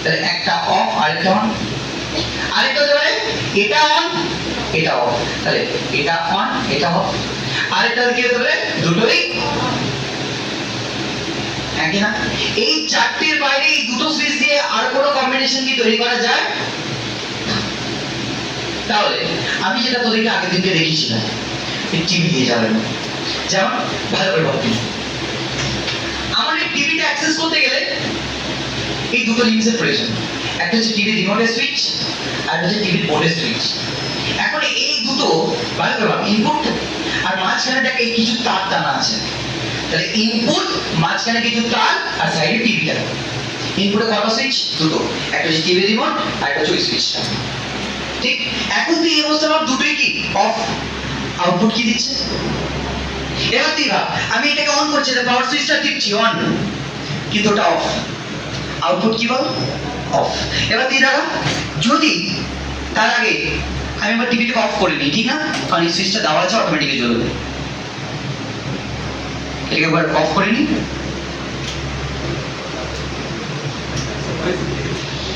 তাহলে একটা অফ আরেকটা অন, আরেকটা হতে পারে এটা অন এটা অফ, তাহলে এটা অন এটা অফ, আরেকটা কি হতে পারে দুটোই একই না। এই চারটির বাইরে এই দুটো সুইচ দিয়ে আর কোনো কম্বিনেশন কি তৈরি করা যায়? তাহলে আমি যেটা তোদেরকে আগের দিনকে দেখিয়েছিলাম এই টিভি দিয়ে যাবেন, যেমন ভালো করে ভাববি আমার এই টিভিটা অ্যাক্সেস করতে গেলে এই দুটো জিনিসের প্রয়োজন, একটা হচ্ছে টিভি রিমোটের সুইচ আর হচ্ছে টিভির বোর্ডের সুইচ। এখন এই দুটো ভালো করে ভাব, ইনপুট আর মাঝখানে দেখ এই কিছু তার টানা আছে, তাহলে ইনপুট মাঝখানে কিছু তার আর সাইডে টিভিটা। ইনপুটে কটা সুইচ? দুটো, একটা হচ্ছে টিভি রিমোট আর একটা হচ্ছে ওই সুইচটা। ঠিক এখন তুই এই অবস্থা ভাব দুটোই কি অফ, আউটপুট কি দিচ্ছে? এবার তুই ভাব আমি এটাকে অন করছি, পাওয়ার সুইচটা টিপছি অন, কিন্তু ওটা অফ, আউটপুট কি বল? অফ। এবার তুই দেখা যদি তার আগে আমি আমার টিভিটাকে অফ করে নিই, ঠিক না? কারণ এই সুইচটা দেওয়া আছে অটোমেটিক্যালি জ্বলবে, এটাকে একবার অফ করে নিই,